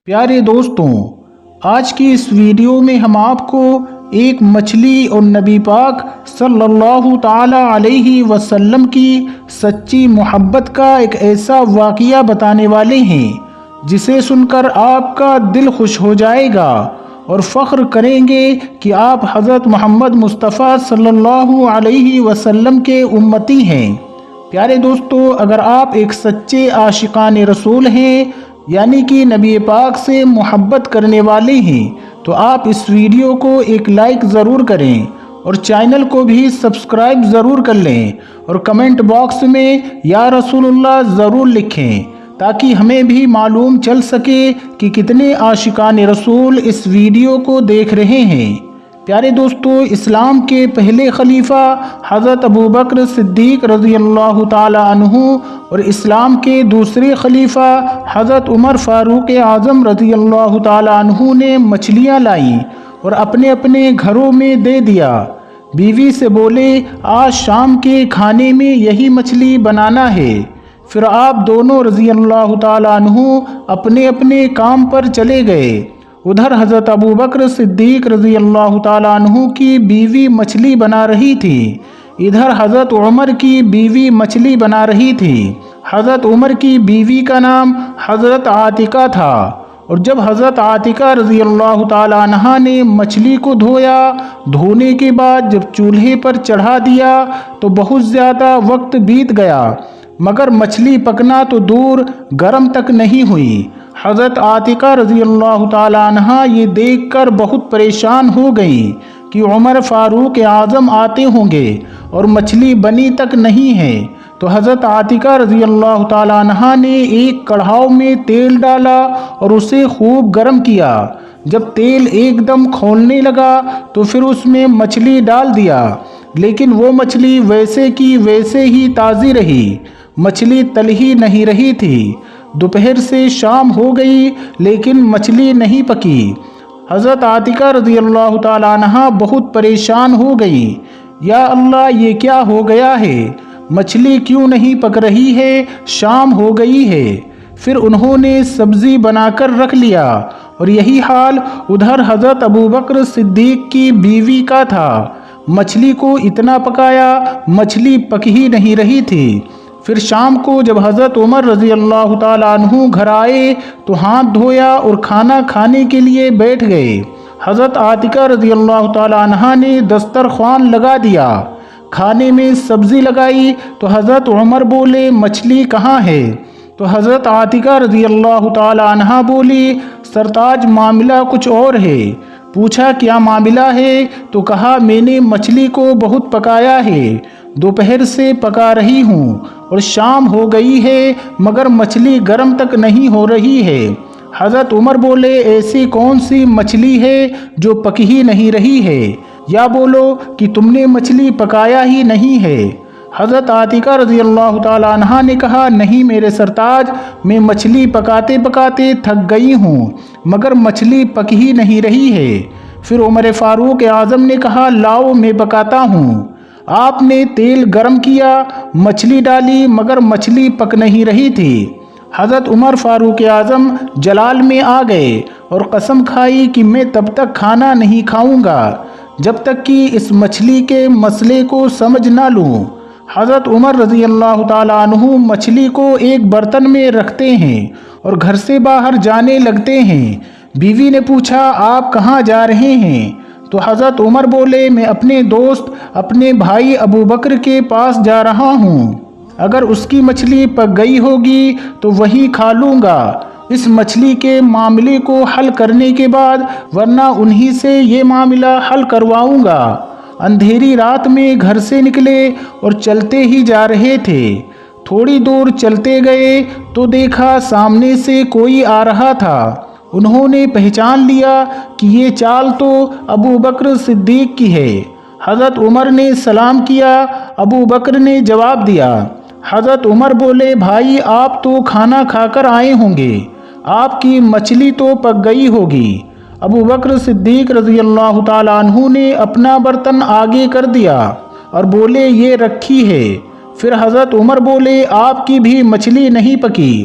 پیارے دوستوں، آج کی اس ویڈیو میں ہم آپ کو ایک مچھلی اور نبی پاک صلی اللہ تعالی علیہ وسلم کی سچی محبت کا ایک ایسا واقعہ بتانے والے ہیں جسے سن کر آپ کا دل خوش ہو جائے گا اور فخر کریں گے کہ آپ حضرت محمد مصطفیٰ صلی اللہ علیہ وسلم کے امتی ہیں۔ پیارے دوستو، اگر آپ ایک سچے عاشقان رسول ہیں یعنی کہ نبی پاک سے محبت کرنے والے ہیں تو آپ اس ویڈیو کو ایک لائک ضرور کریں اور چینل کو بھی سبسکرائب ضرور کر لیں اور کمنٹ باکس میں یا رسول اللہ ضرور لکھیں تاکہ ہمیں بھی معلوم چل سکے کہ کتنے عاشقان رسول اس ویڈیو کو دیکھ رہے ہیں۔ پیارے دوستو، اسلام کے پہلے خلیفہ حضرت ابوبکر صدیق رضی اللہ تعالی عنہ اور اسلام کے دوسرے خلیفہ حضرت عمر فاروق اعظم رضی اللہ تعالی عنہ نے مچھلیاں لائیں اور اپنے اپنے گھروں میں دے دیا۔ بیوی سے بولے، آج شام کے کھانے میں یہی مچھلی بنانا ہے۔ پھر آپ دونوں رضی اللہ تعالی عنہ اپنے اپنے کام پر چلے گئے۔ ادھر حضرت ابوبکر صدیق رضی اللہ تعالیٰ عنہ کی بیوی مچھلی بنا رہی تھی، ادھر حضرت عمر کی بیوی مچھلی بنا رہی تھی۔ حضرت عمر کی بیوی کا نام حضرت عاتقہ تھا، اور جب حضرت عاتقہ رضی اللہ تعالیٰ عنہ نے مچھلی کو دھویا، دھونے کے بعد جب چولہے پر چڑھا دیا تو بہت زیادہ وقت بیت گیا مگر مچھلی پکنا تو دور گرم تک نہیں ہوئی۔ حضرت عاتقہ رضی اللہ تعالی عنہ یہ دیکھ کر بہت پریشان ہو گئی کہ عمر فاروق اعظم آتے ہوں گے اور مچھلی بنی تک نہیں ہے، تو حضرت عاتقہ رضی اللہ تعالی عنہ نے ایک کڑھاؤ میں تیل ڈالا اور اسے خوب گرم کیا۔ جب تیل ایک دم کھولنے لگا تو پھر اس میں مچھلی ڈال دیا، لیکن وہ مچھلی ویسے کی ویسے ہی تازی رہی، مچھلی تل ہی نہیں رہی تھی۔ دوپہر سے شام ہو گئی لیکن مچھلی نہیں پکی۔ حضرت عاتقہ رضی اللہ تعالی عنہ بہت پریشان ہو گئی، یا اللہ، یہ کیا ہو گیا ہے؟ مچھلی کیوں نہیں پک رہی ہے؟ شام ہو گئی ہے۔ پھر انہوں نے سبزی بنا کر رکھ لیا، اور یہی حال ادھر حضرت ابوبکر صدیق کی بیوی کا تھا۔ مچھلی کو اتنا پکایا، مچھلی پک ہی نہیں رہی تھی۔ پھر شام کو جب حضرت عمر رضی اللہ تعالیٰ عنہ گھر آئے تو ہاتھ دھویا اور کھانا کھانے کے لیے بیٹھ گئے۔ حضرت عاتقہ رضی اللہ تعالیٰ عنہ نے دسترخوان لگا دیا، کھانے میں سبزی لگائی تو حضرت عمر بولے، مچھلی کہاں ہے؟ تو حضرت عاتقہ رضی اللہ تعالیٰ عنہ بولی، سرتاج معاملہ کچھ اور ہے۔ پوچھا کیا معاملہ ہے؟ تو کہا میں نے مچھلی کو بہت پکایا ہے، دوپہر سے پکا رہی ہوں اور شام ہو گئی ہے مگر مچھلی گرم تک نہیں ہو رہی ہے۔ حضرت عمر بولے، ایسی کون سی مچھلی ہے جو پک ہی نہیں رہی ہے؟ یا بولو کہ تم نے مچھلی پکایا ہی نہیں ہے؟ حضرت عاتقہ رضی اللہ تعالیٰ عنہ نے کہا، نہیں میرے سرتاج، میں مچھلی پکاتے پکاتے تھک گئی ہوں مگر مچھلی پک ہی نہیں رہی ہے۔ پھر عمر فاروق اعظم نے کہا، لاؤ میں پکاتا ہوں۔ آپ نے تیل گرم کیا، مچھلی ڈالی مگر مچھلی پک نہیں رہی تھی۔ حضرت عمر فاروق اعظم جلال میں آ گئے اور قسم کھائی کہ میں تب تک کھانا نہیں کھاؤں گا جب تک کہ اس مچھلی کے مسئلے کو سمجھ نہ لوں۔ حضرت عمر رضی اللہ تعالیٰ عنہ مچھلی کو ایک برتن میں رکھتے ہیں اور گھر سے باہر جانے لگتے ہیں۔ بیوی نے پوچھا، آپ کہاں جا رہے ہیں؟ تو حضرت عمر بولے، میں اپنے دوست اپنے بھائی ابوبکر کے پاس جا رہا ہوں، اگر اس کی مچھلی پک گئی ہوگی تو وہی کھا لوں گا اس مچھلی کے معاملے کو حل کرنے کے بعد، ورنہ انہی سے یہ معاملہ حل کرواؤں گا۔ اندھیری رات میں گھر سے نکلے اور چلتے ہی جا رہے تھے۔ تھوڑی دور چلتے گئے تو دیکھا سامنے سے کوئی آ رہا تھا۔ انہوں نے پہچان لیا کہ یہ چال تو ابوبکر صدیق کی ہے۔ حضرت عمر نے سلام کیا، ابوبکر نے جواب دیا۔ حضرت عمر بولے، بھائی آپ تو کھانا کھا کر آئے ہوں گے، آپ کی مچھلی تو پک گئی ہوگی۔ ابوبکر صدیق رضی اللہ تعالیٰ عنہ نے اپنا برتن آگے کر دیا اور بولے، یہ رکھی ہے۔ پھر حضرت عمر بولے، آپ کی بھی مچھلی نہیں پکی؟